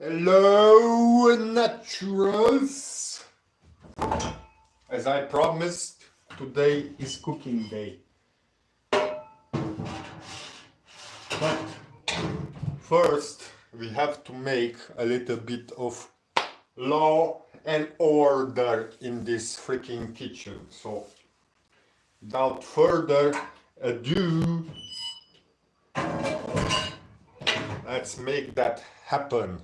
Hello, naturals! As I promised, today is cooking day. But first, we have to make a little bit of law and order in this freaking kitchen. So, without further ado, let's make that happen.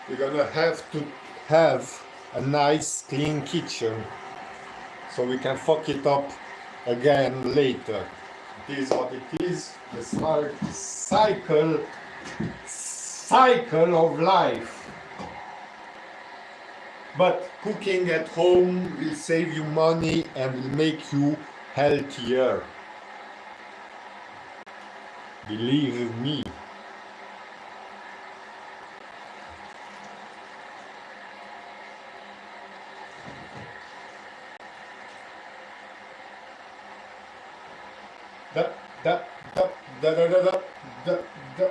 We're gonna have to have a nice clean kitchen so we can fuck it up again later. It is what it is. The cycle of life. But cooking at home will save you money and will make you healthier. Believe me. Da, da, da, da, da, da, da, da, da.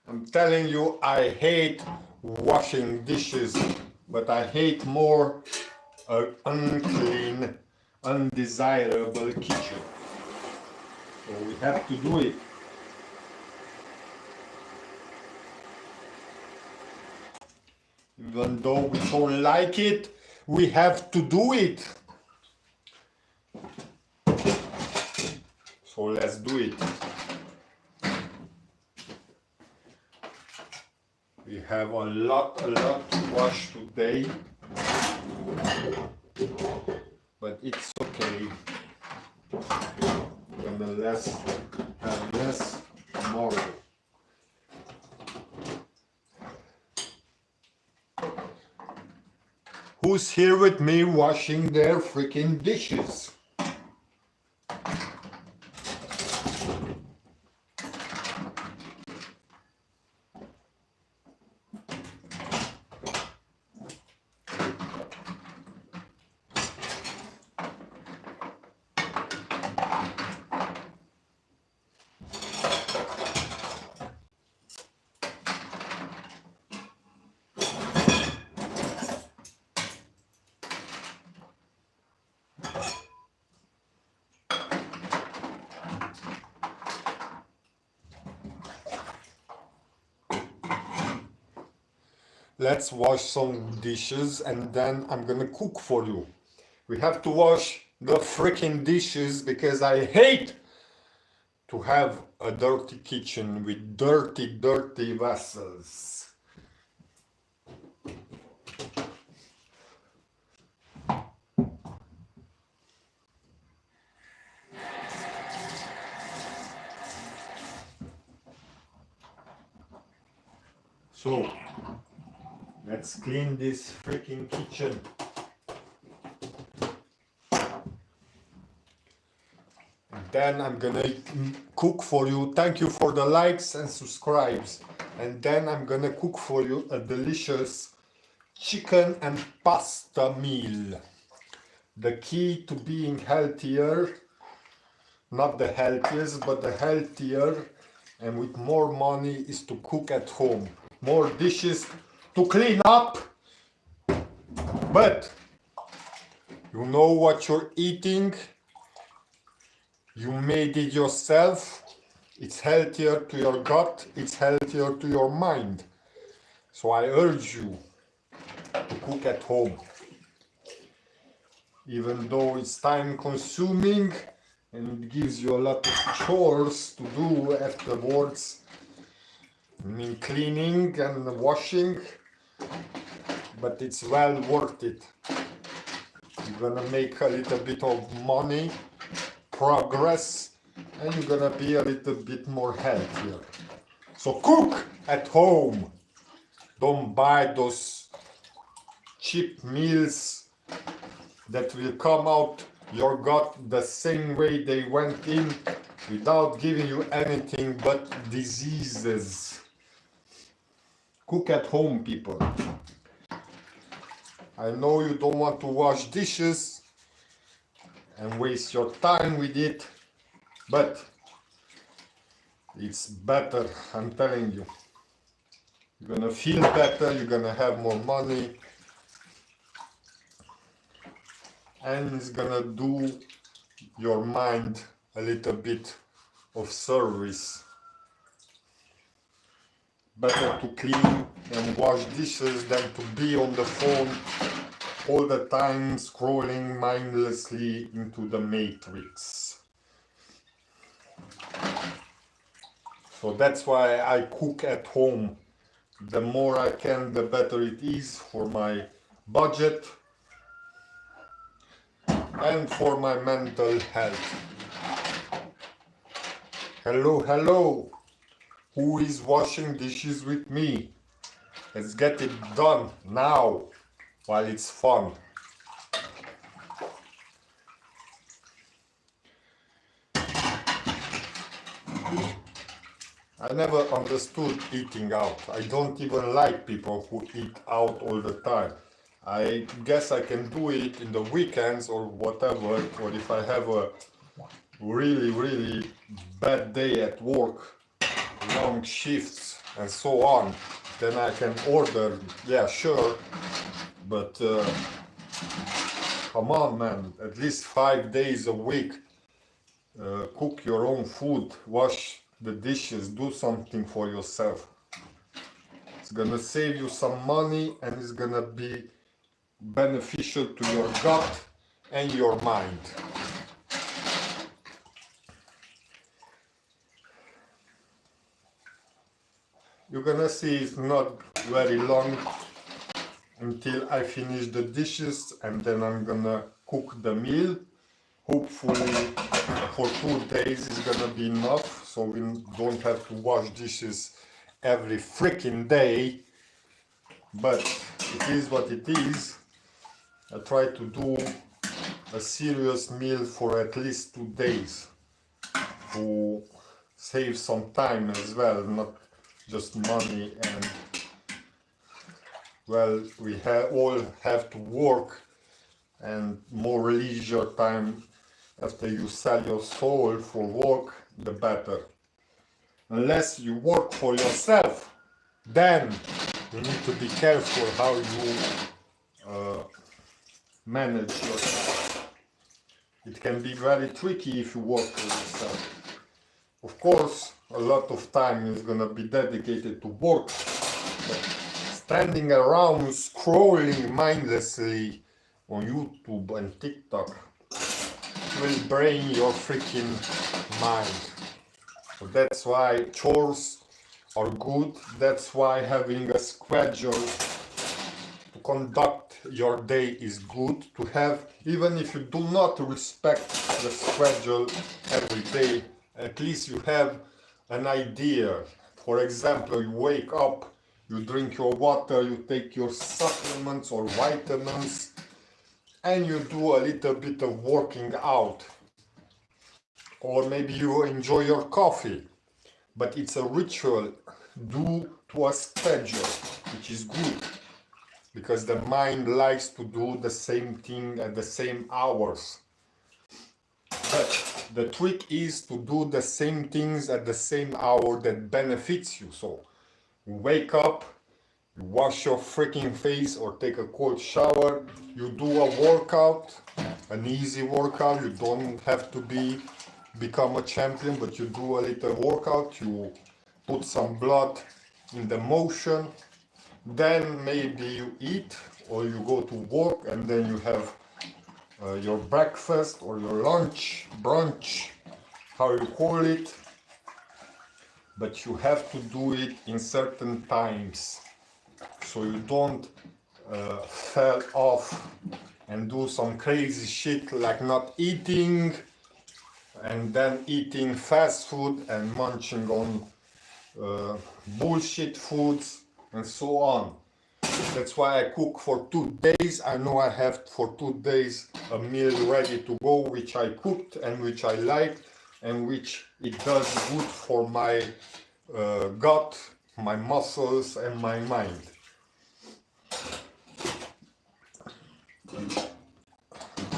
I'm telling you, I hate washing dishes, but I hate more an unclean, undesirable kitchen. So we have to do it. Even though we don't like it, we have to do it. So let's do it. We have a lot to wash today, but it's okay. Nonetheless, have less tomorrow. Who's here with me washing their freaking dishes? Let's wash some dishes and then I'm gonna cook for you. We have to wash the freaking dishes because I hate to have a dirty kitchen with dirty vessels. So, let's clean this freaking kitchen. And then I'm gonna cook for you. Thank you for the likes and subscribes. And then I'm gonna cook for you a delicious chicken and pasta meal. The key to being healthier, not the healthiest, but the healthier and with more money is to cook at home. More dishes to clean up, but you know what you're eating, you made it yourself, it's healthier to your gut, it's healthier to your mind. So I urge you to cook at home. Even though it's time consuming and it gives you a lot of chores to do afterwards, I mean cleaning and washing, but it's well worth it. You're gonna make a little bit of money, progress, and you're gonna be a little bit more healthier. So cook at home. Don't buy those cheap meals that will come out your gut the same way they went in without giving you anything but diseases. Cook at home, people. I know you don't want to wash dishes and waste your time with it, but it's better, I'm telling you. You're gonna feel better, you're gonna have more money, and it's gonna do your mind a little bit of service. Better to clean and wash dishes than to be on the phone all the time scrolling mindlessly into the matrix. So that's why I cook at home. The more I can, the better it is for my budget and for my mental health. Hello, hello! Who is washing dishes with me? Let's get it done now, while it's fun. I never understood eating out. I don't even like people who eat out all the time. I guess I can do it in the weekends or whatever, or if I have a really bad day at work, long shifts and so on, then I can order, yeah, sure, but come on, man, at least 5 days a week, cook your own food, wash the dishes, do something for yourself. It's gonna save you some money and it's gonna be beneficial to your gut and your mind. You're gonna see it's not very long until I finish the dishes, and then I'm gonna cook the meal. Hopefully for 2 days is gonna be enough, so we don't have to wash dishes every freaking day, but it is what it is. I try to do a serious meal for at least 2 days to save some time as well, not just money. And well, we all have to work, and more leisure time after you sell your soul for work, the better. Unless you work for yourself, then you need to be careful how you manage yourself. It can be very tricky if you work for yourself. Of course, a lot of time is gonna be dedicated to work, but standing around scrolling mindlessly on YouTube and TikTok will drain your freaking mind. So that's why chores are good. That's why having a schedule to conduct your day is good to have, even if you do not respect the schedule every day. At least you have an idea. For example, you wake up, you drink your water, you take your supplements or vitamins, and you do a little bit of working out. Or maybe you enjoy your coffee, but it's a ritual due to a schedule, which is good, because the mind likes to do the same thing at the same hours. But the trick is to do the same things at the same hour that benefits you. So you wake up, you wash your freaking face or take a cold shower, you do a workout, an easy workout. You don't have to become a champion, but you do a little workout, you put some blood in the motion, then maybe you eat or you go to work, and then you have your breakfast or your lunch, brunch, how you call it, but you have to do it in certain times so you don't fall off and do some crazy shit like not eating and then eating fast food and munching on bullshit foods and so on. That's why I cook for 2 days. I know I have for 2 days a meal ready to go, which I cooked and which I like and which it does good for my gut, my muscles and my mind.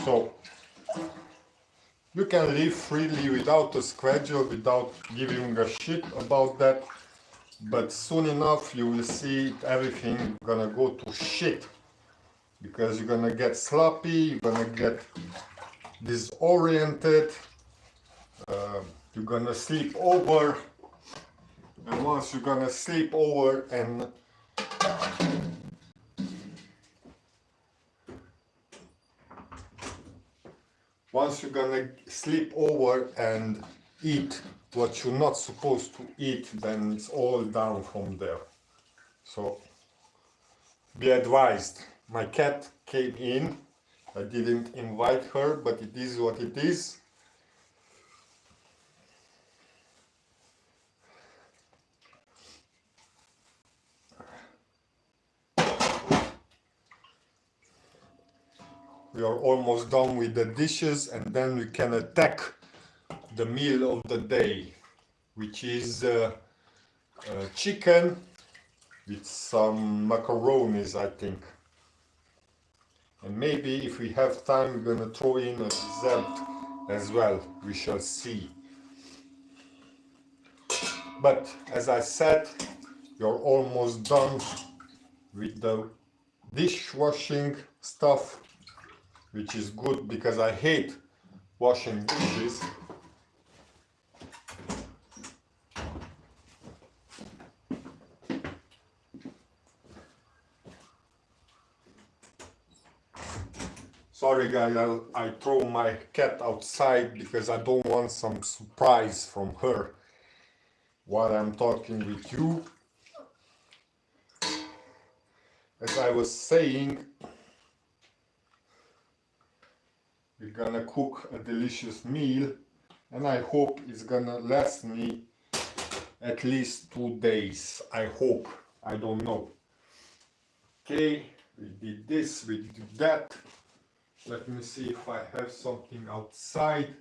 So you can live freely without a schedule, without giving a shit about that, but soon enough you will see everything gonna go to shit, because you're gonna get sloppy, you're gonna get disoriented, you're gonna sleep over, and once you're gonna sleep over and eat what you're not supposed to eat, then it's all down from there. So be advised. My cat came in. I didn't invite her, but it is what it is. We are almost done with the dishes, and then we can attack the meal of the day, which is chicken with some macaronis, I think. And maybe if we have time, we're gonna throw in a dessert as well. We shall see. But as I said, you're almost done with the dishwashing stuff, which is good because I hate washing dishes. Sorry guys, I throw my cat outside because I don't want some surprise from her while I'm talking with you. As I was saying, we're gonna cook a delicious meal, and I hope it's gonna last me at least 2 days. I hope. I don't know. Okay, we did this, we did that. Let me see if I have something outside.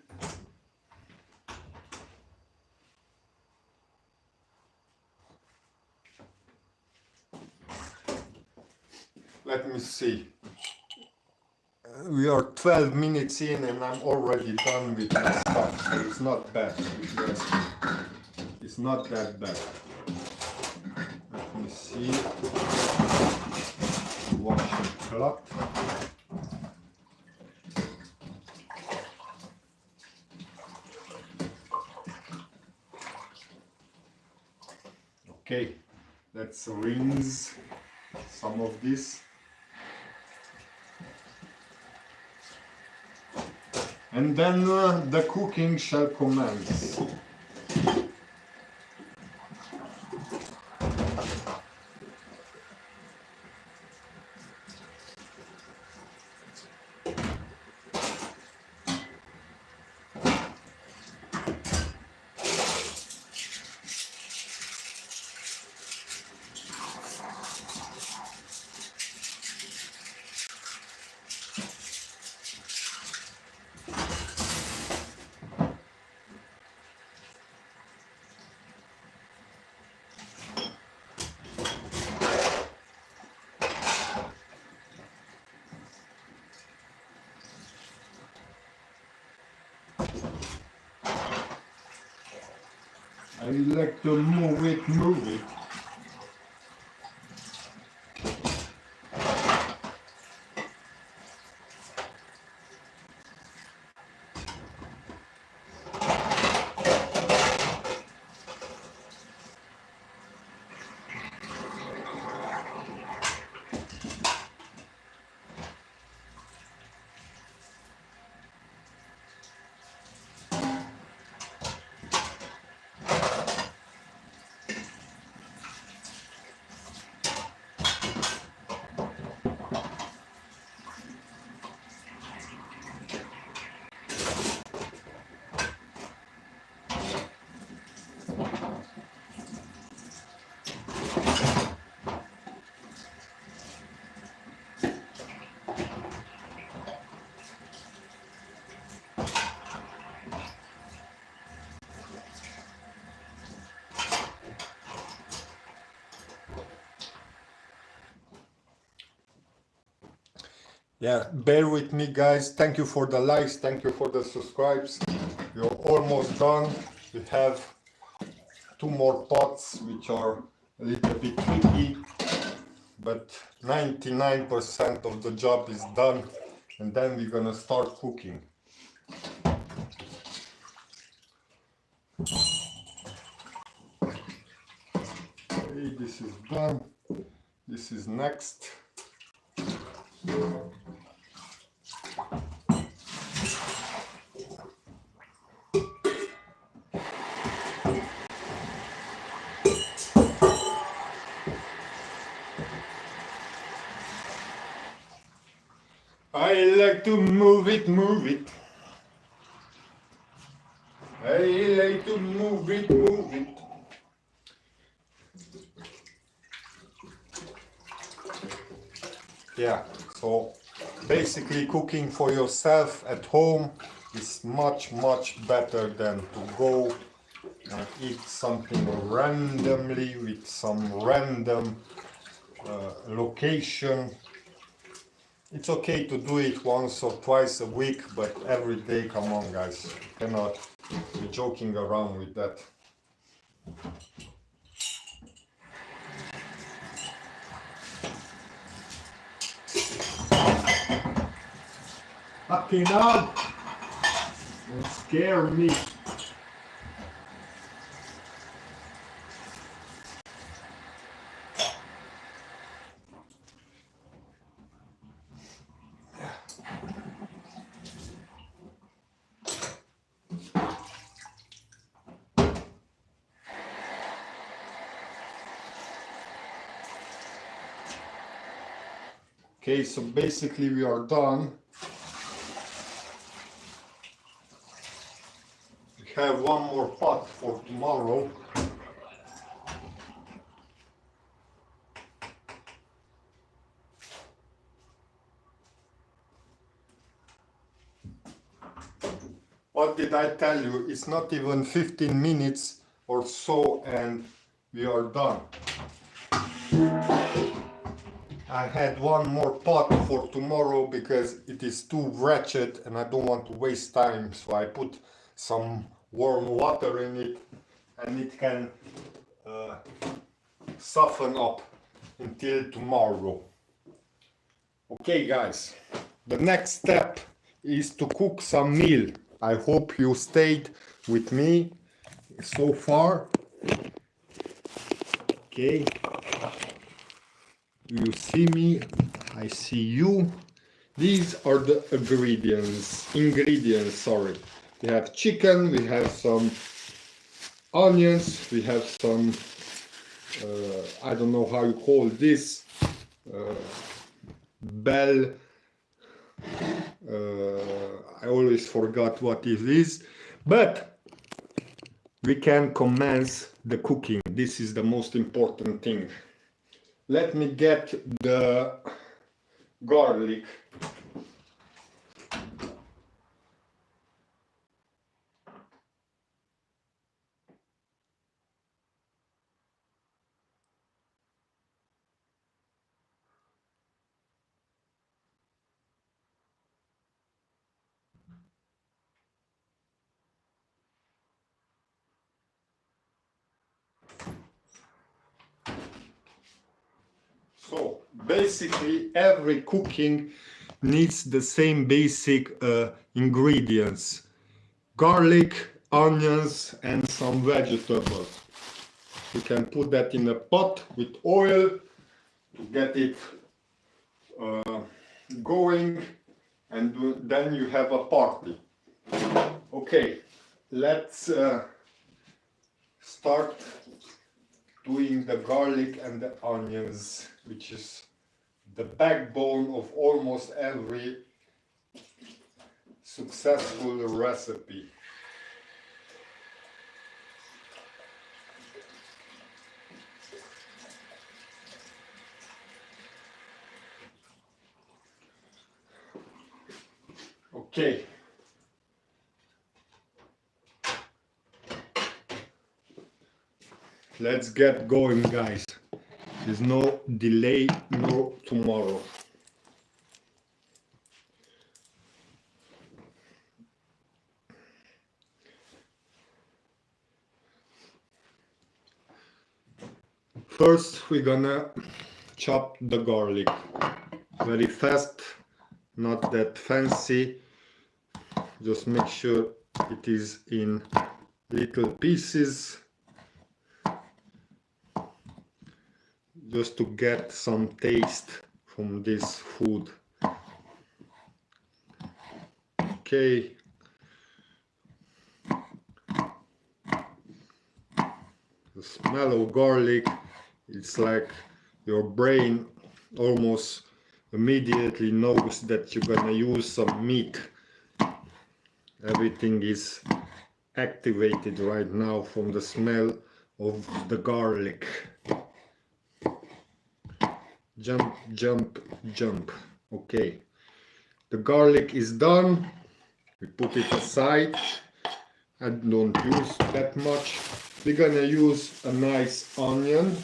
Let me see. We are 12 minutes in and I'm already done with my stuff, so it's not bad. It's not that bad. Let me see. Wash the cloth. Okay, let's rinse some of this. And then the cooking shall commence. I like to move it. Yeah, bear with me guys. Thank you for the likes, thank you for the subscribes. We're almost done. We have 2 more pots which are a little bit tricky, but 99% of the job is done, and then we're gonna start cooking. Okay, this is done. This is next. I like to move it, move it. I like to move it, move it. Yeah, so basically cooking for yourself at home is much better than to go and eat something randomly with some random location. It's okay to do it once or twice a week, but every day, come on guys, you cannot be joking around with that. Fucking up! Don't scare me. Okay, so basically we are done. We have 1 more pot for tomorrow. What did I tell you? It's not even 15 minutes or so and we are done. I had 1 more pot for tomorrow because it is too wretched and I don't want to waste time, so I put some warm water in it and it can soften up until tomorrow. Okay guys, the next step is to cook some meal. I hope you stayed with me so far. Okay, you see me, I see you. These are the ingredients, sorry. We have chicken, we have some onions, we have some I don't know how you call this, bell, I always forgot what it is, but we can commence the cooking. This is the most important thing. Let me get the garlic. So basically every cooking needs the same basic ingredients: garlic, onions and some vegetables. You can put that in a pot with oil to get it going, and then you have a party. Okay, let's start doing the garlic and the onions, which is the backbone of almost every successful recipe. Okay. Let's get going, guys. There's no delay, no tomorrow. First we're gonna chop the garlic very fast, not that fancy. Just make sure it is in little pieces, just to get some taste from this food. Okay. The smell of garlic, it's like your brain almost immediately knows that you're gonna use some meat. Everything is activated right now from the smell of the garlic. Jump, jump, jump. Okay, the garlic is done. We put it aside. I don't use that much. We're gonna use a nice onion.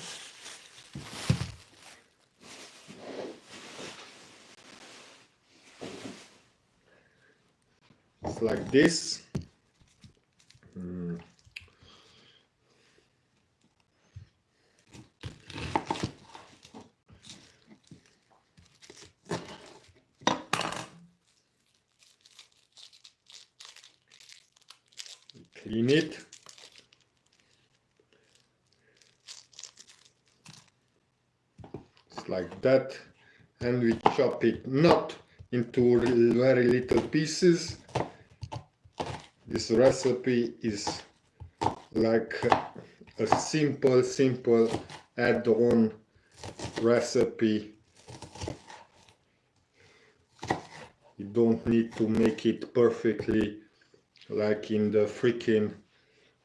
It's like this. Clean it. It's like that. And we chop it not into very little pieces. This recipe is like a simple add-on recipe. You don't need to make it perfectly like in the freaking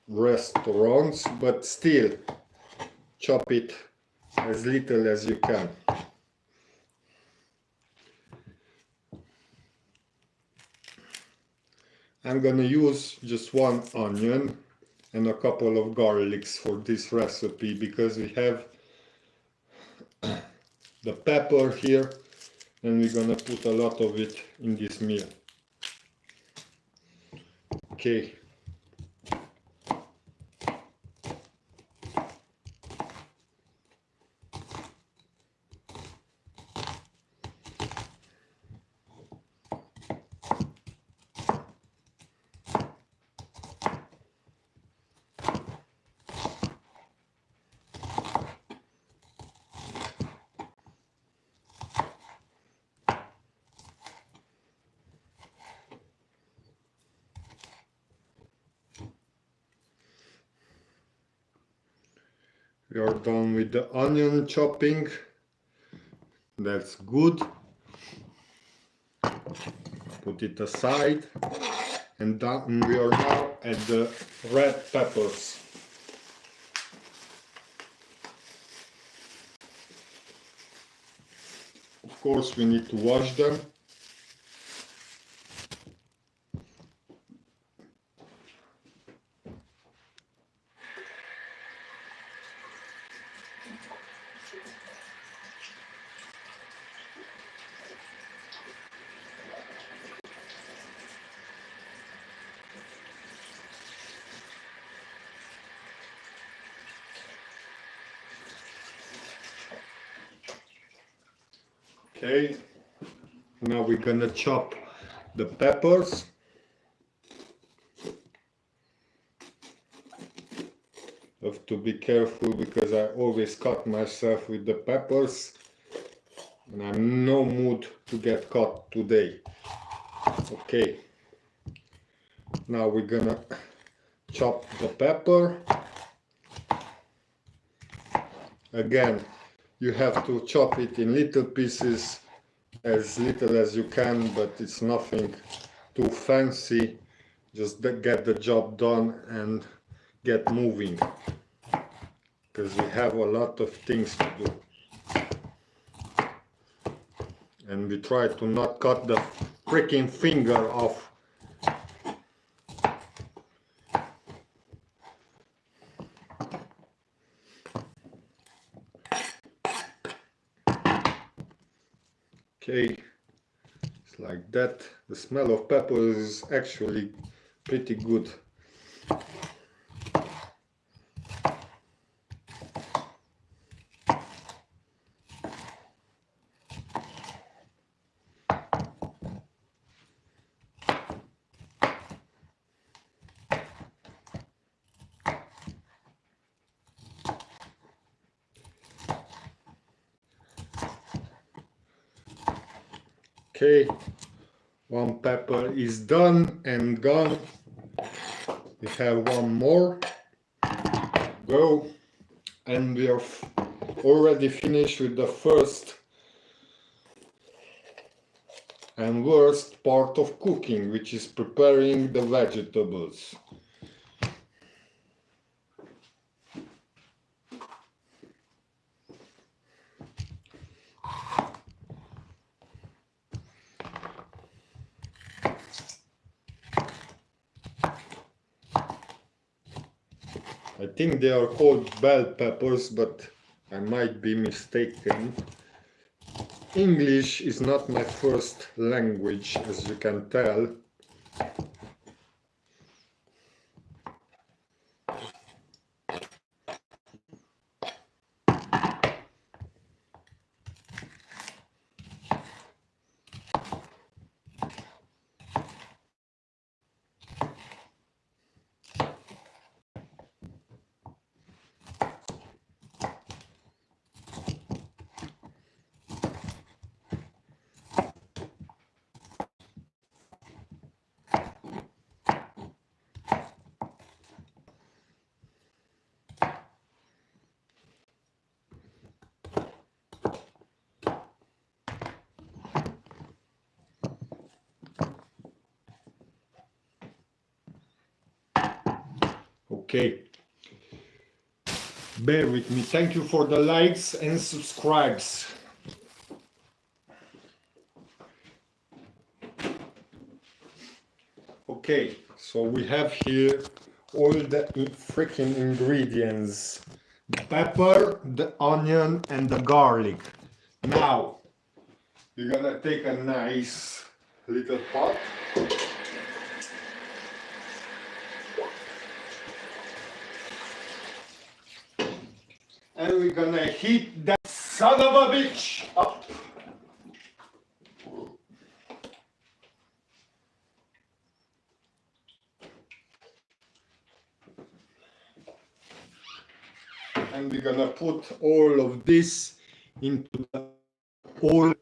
restaurants, but still chop it as little as you can. I'm gonna use just one onion and a couple of garlics for this recipe because we have the pepper here and we're gonna put a lot of it in this meal. Okay. We are done with the onion chopping. That's good. Put it aside. And we are now at the red peppers. Of course, we need to wash them. Okay, now we're gonna chop the peppers. Have to be careful because I always cut myself with the peppers and I'm in no mood to get cut today. Okay, now we're gonna chop the pepper. Again, you have to chop it in little pieces, as little as you can, but it's nothing too fancy. Just get the job done and get moving, because we have a lot of things to do. And we try to not cut the freaking finger off. Okay, it's like that. The smell of peppers is actually pretty good. Okay, one pepper is done and gone. We have one more. Go. And we are already finished with the first and worst part of cooking, which is preparing the vegetables. I think they are called bell peppers, but I might be mistaken. English is not my first language, as you can tell. Okay, bear with me. Thank you for the likes and subscribes. Okay, so we have here all the freaking ingredients: the pepper, the onion, and the garlic. Now we're gonna take a nice little pot. And we're gonna heat that son of a bitch up. And we're gonna put all of this into the oil.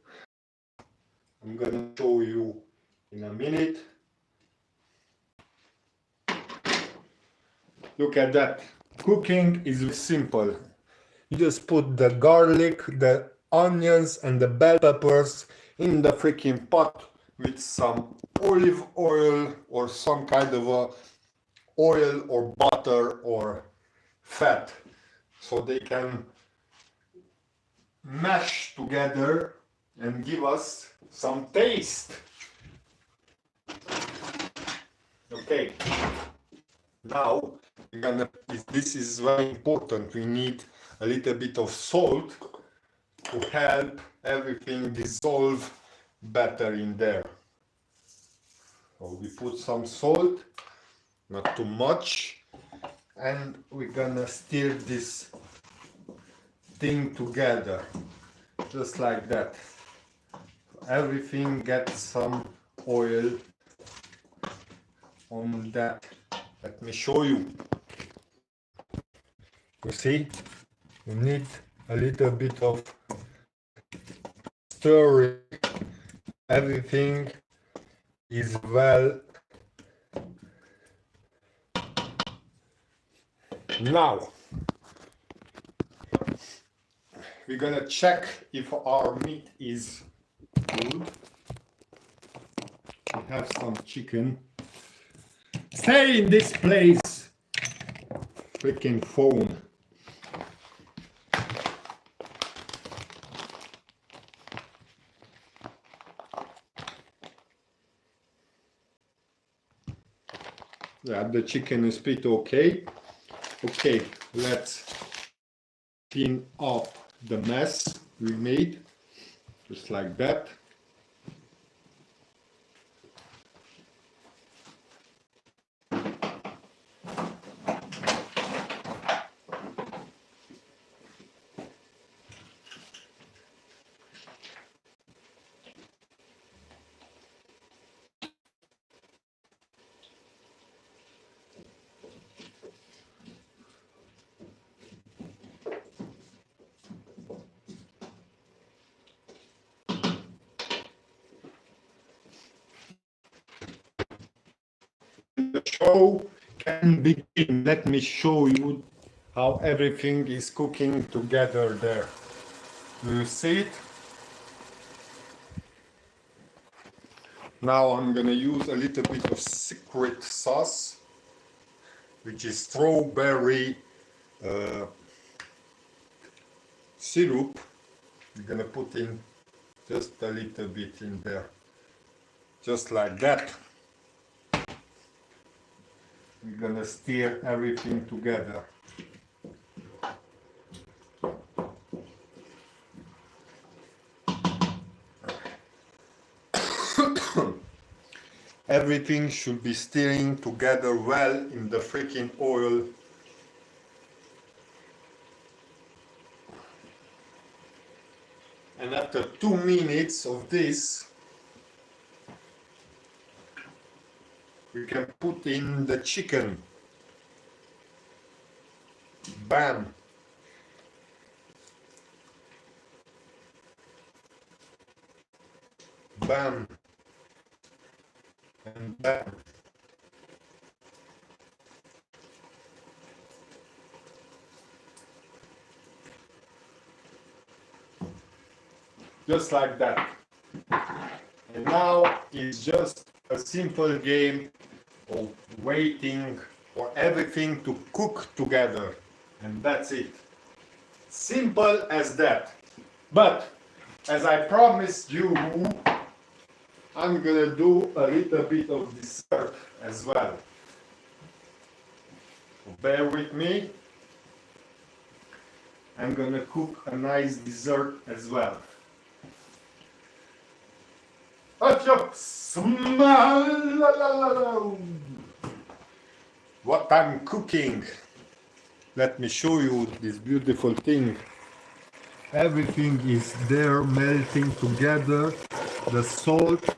I'm gonna show you in a minute. Look at that. Cooking is simple. You just put the garlic, the onions, and the bell peppers in the freaking pot with some olive oil or some kind of a oil or butter or fat, so they can mash together and give us some taste. Okay, now we're gonna, this is very important, we need a little bit of salt to help everything dissolve better in there. So we put some salt, not too much, and we're gonna stir this thing together just like that. Everything gets some oil on that. Let me show you. You see, you need a little bit of stirring. Everything is well. Now we're gonna check if our meat is good. We have some chicken. Stay in this place! Freaking phone. Yeah, the chicken is pretty okay. Okay, let's clean up the mess we made, just like that. the show can begin. Let me show you how everything is cooking together there. Do you see it? Now I'm gonna use a little bit of secret sauce, which is strawberry syrup. We're gonna put in just a little bit in there, just like that. We're gonna stir everything together. Everything should be stirring together well in the freaking oil. And after 2 minutes of this, we can put in the chicken. Bam! Bam! And bam! Just like that. And now it's just a simple game of waiting for everything to cook together. And that's it. Simple as that. But as I promised you, I'm gonna do a little bit of dessert as well. So bear with me. I'm gonna cook a nice dessert as well. What I'm cooking. Let me show you this beautiful thing. Everything is there melting together. The salt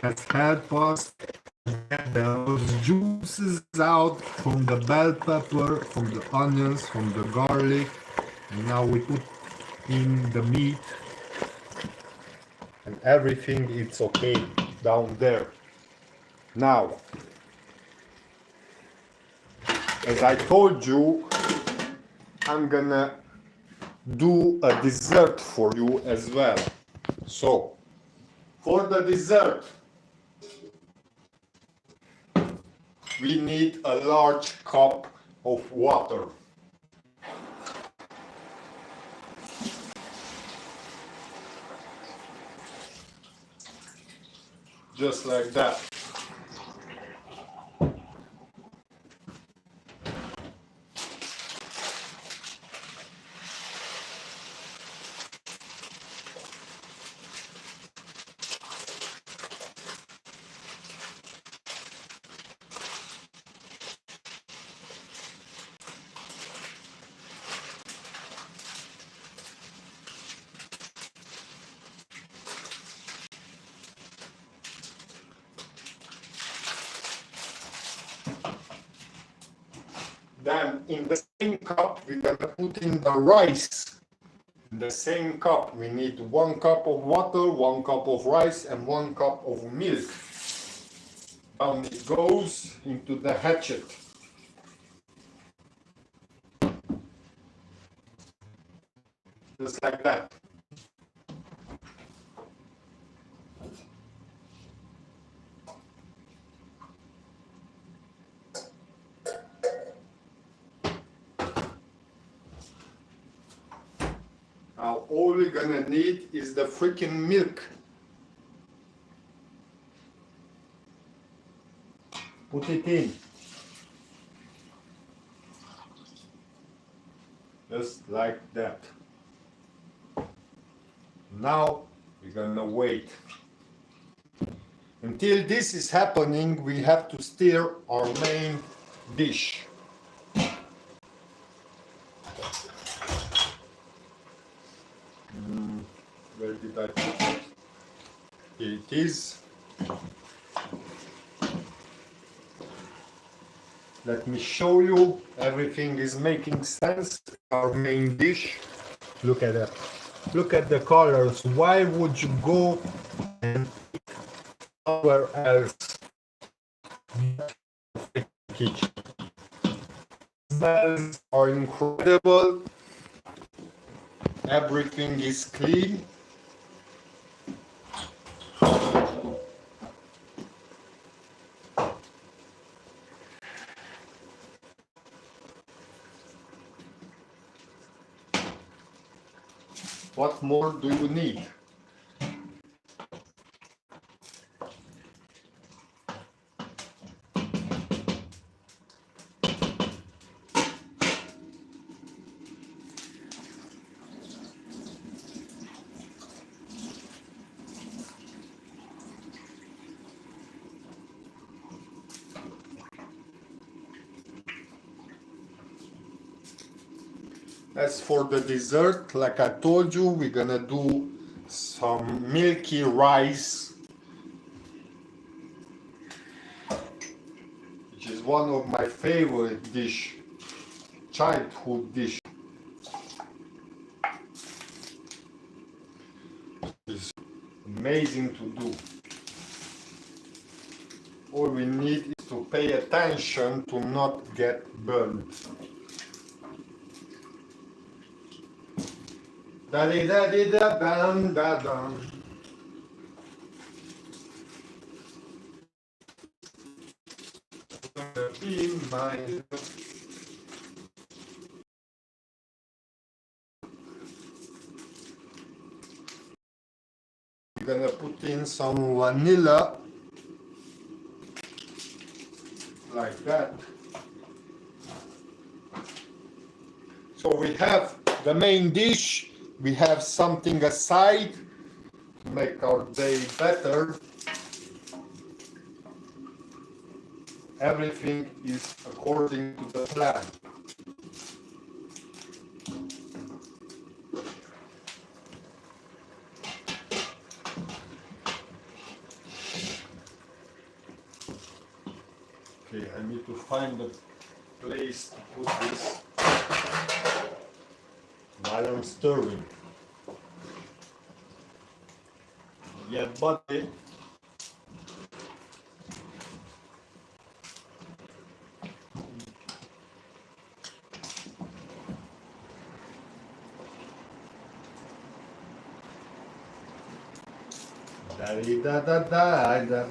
has helped us get those juices out from the bell pepper, from the onions, from the garlic. And now we put in the meat. And everything is okay down there. Now, as I told you, I'm gonna do a dessert for you as well. So, for the dessert, we need a large cup of water. Just like that. Then in the same cup, we're gonna put in the rice. In the same cup, we need 1 cup of water, 1 cup of rice, and 1 cup of milk. Down it goes into the hatchet. Just like that. Now all we're gonna need is the freaking milk. Put it in. Just like that. Now we're gonna wait. Until this is happening, we have to stir our main dish. Where did I put it? Here it is. Let me show you. Everything is making sense. Our main dish. Look at that. Look at the colors. Why would you go and somewhere else? kitchen. Smells are incredible. Everything is clean. What more do you need? As for the dessert, like I told you, we're gonna do some milky rice, which is one of my favorite dish, childhood dish. It's amazing to do. All we need is to pay attention to not get burned. Da-dee-da-dee-da-dum-da-dum. Be mine. We're gonna put in some vanilla, like that. So we have the main dish. We have something aside to make our day better. Everything is according to the plan. Okay, I need to find a place to put this while I'm stirring. Yeah, buddy. Da-dee-da-da-da-da-da.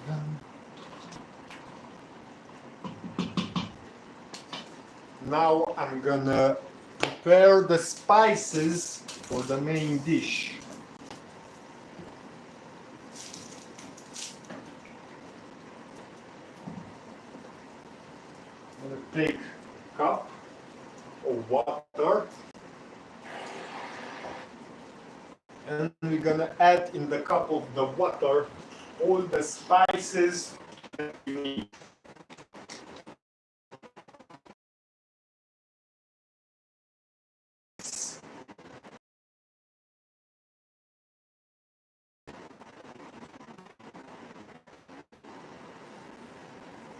Now I'm gonna prepare the spices for the main dish. I'm gonna take a cup of water and we're gonna add in the cup of the water all the spices that we need.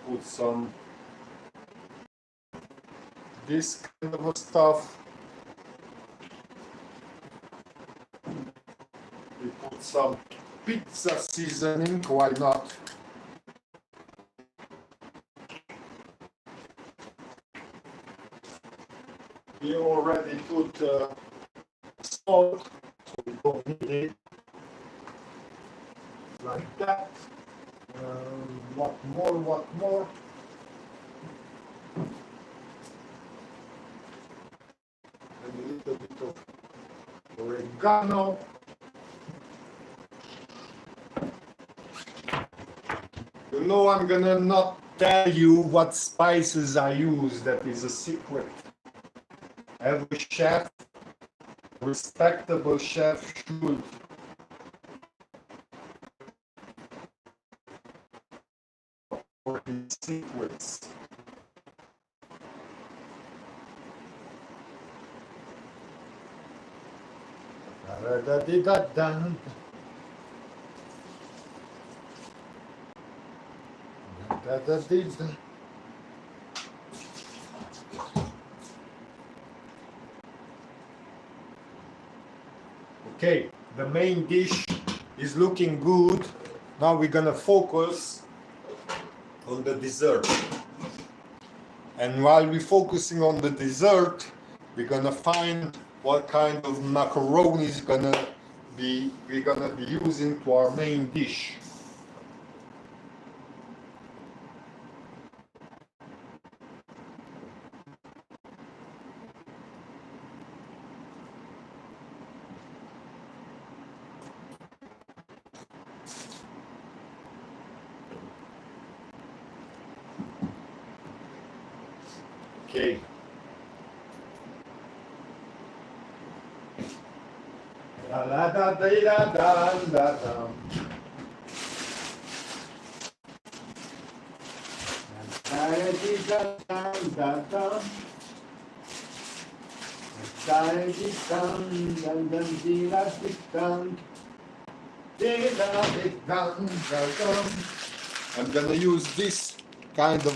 Put some this kind of stuff. We put some pizza seasoning, why not? We already put salt, so we don't need it. Like that. What more? And a little bit of oregano. You know, I'm gonna not tell you what spices I use, that is a secret. Every chef, respectable chef, should. For his secrets. Da-da-da-dee-da-da. Da-da-dee-da. Okay, the main dish is looking good. Now we're gonna focus on the dessert. And while we're focusing on the dessert, we're gonna find what kind of macaroni is we're gonna be using to our main dish. Okay. Da da da da da da da. I'm gonna use this kind of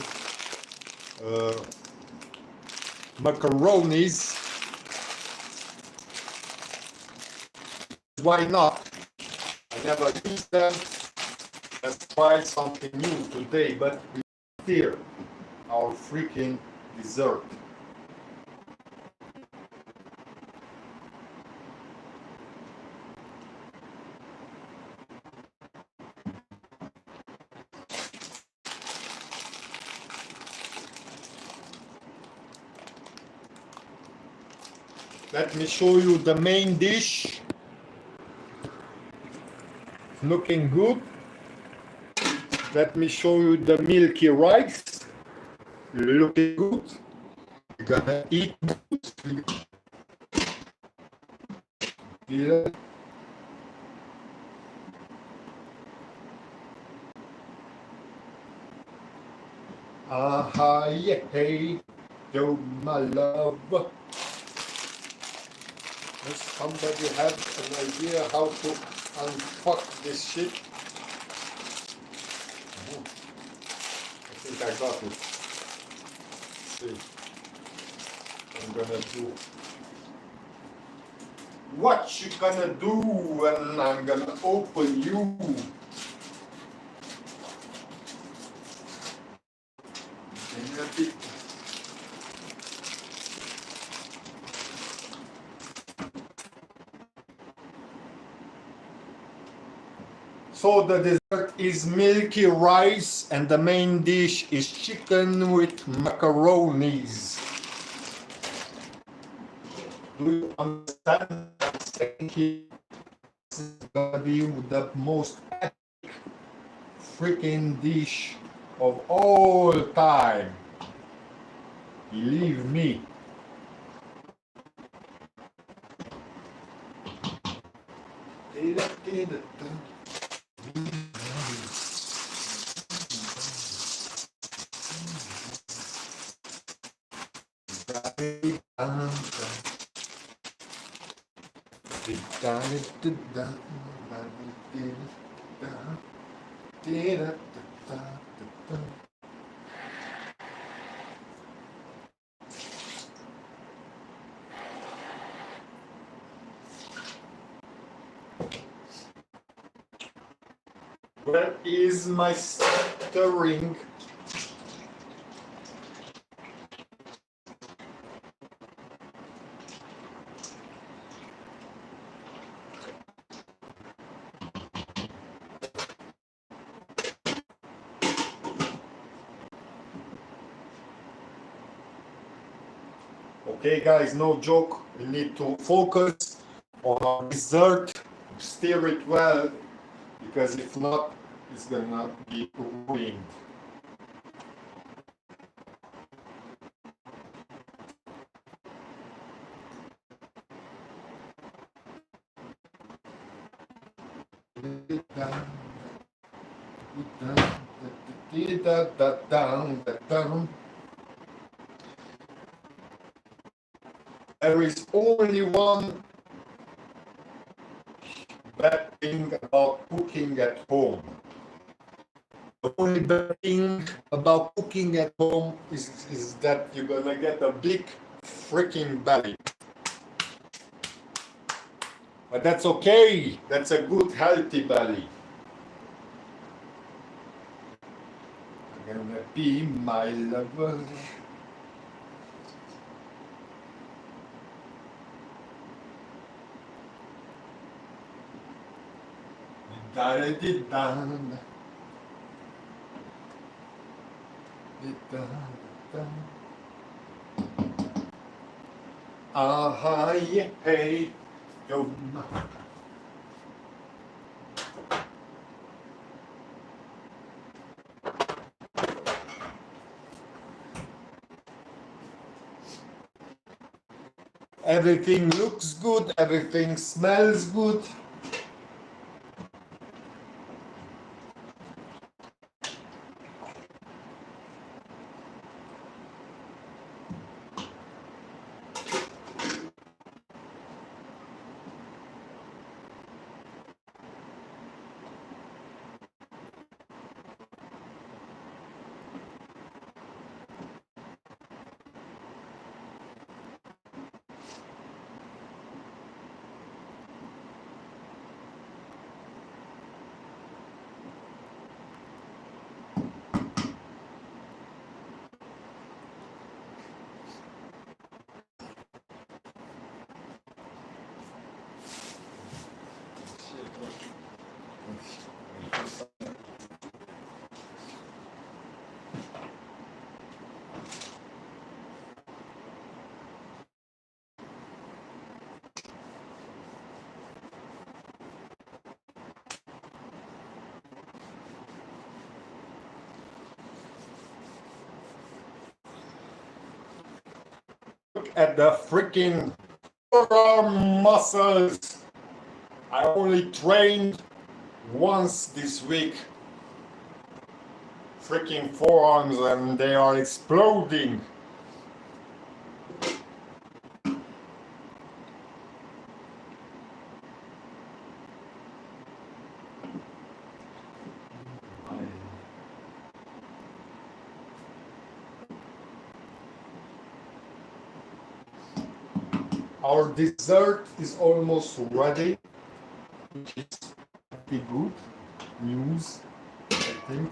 macaronis. Why not? I never used them. Let's try something new today, but we here our freaking dessert. Let me show you the main dish. Looking good. Let me show you the milky rice. Looking good. You're gonna eat good. Yeah. Yeah, hey, yo, my love. Does somebody have an idea how to unfuck this shit? I think I got it. Let's see. I'm gonna do. What you gonna do when I'm gonna open you? So the dessert is milky rice and the main dish is chicken with macaronis. Do you understand? This is gonna be the most epic freaking dish of all time. Believe me. Where is my stirring? Okay guys, no joke, we need to focus on our dessert, stir it well, because if not, it's gonna be ruined. There is only one bad thing about cooking at home. The only bad thing about cooking at home is that you're gonna get a big freaking belly. But that's okay, that's a good healthy belly. I'm gonna be my lover. Da-da-di-dan. Ah, yeah, hey, yo. Everything looks good, everything smells good. Look at the freaking forearm muscles. I only trained once this week. Freaking forearms and they are exploding. Our dessert is almost ready, which is pretty good news, I think.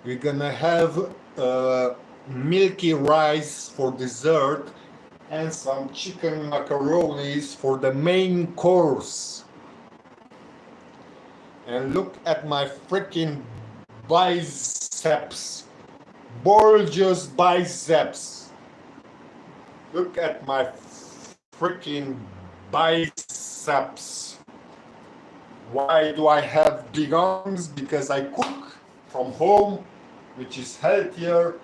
We're gonna have milky rice for dessert and some chicken macaronis for the main course. And look at my freaking biceps, bulgous biceps. Look at my freaking biceps. Why do I have big arms? Because I cook from home, which is healthier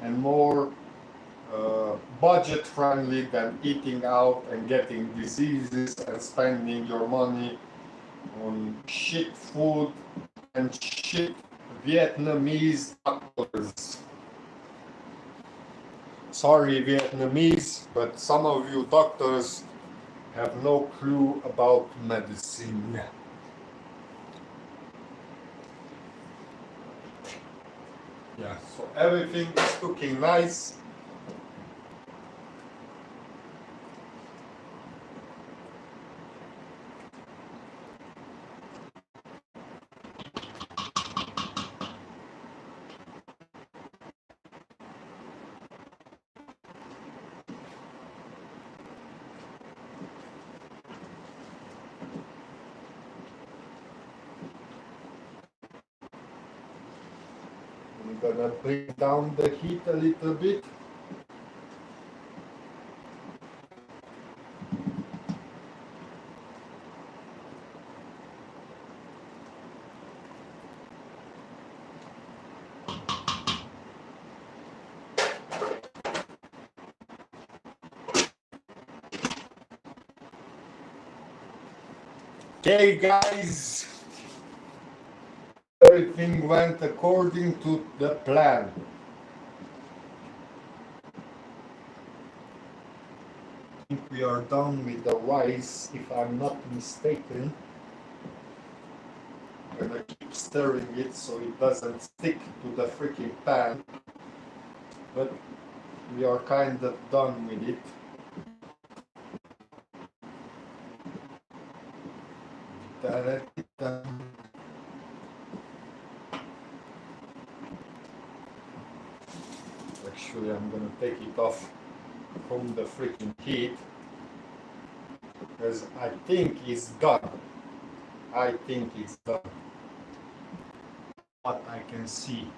and more budget friendly than eating out and getting diseases and spending your money on shit food and shit Vietnamese doctors. Sorry, Vietnamese, but some of you doctors have no clue about medicine. Yeah, so everything is cooking nice. I'm gonna bring down the heat a little bit. Okay, guys, everything went according to the plan. think we are done with the rice, if I'm not mistaken. I'm gonna keep stirring it so it doesn't stick to the freaking pan, but we are kind of done with it. Actually, I'm gonna take it off from the freaking heat because I think it's done. I think it's done. What I can see.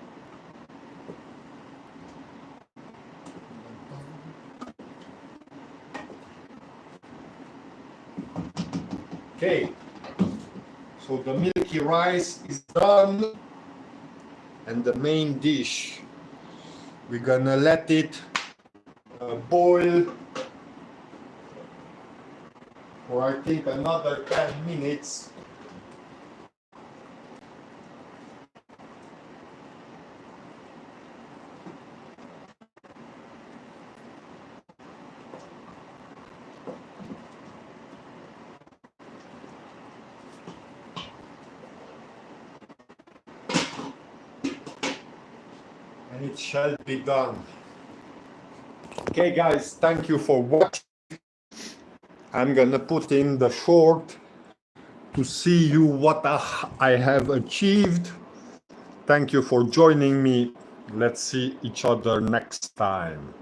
Okay, so the milky rice is done, and the main dish, we're gonna let it boil for I think another 10 minutes. And it shall be done. Okay guys, thank you for watching. I'm gonna put in the short to see you what I have achieved. Thank you for joining me. Let's see each other next time.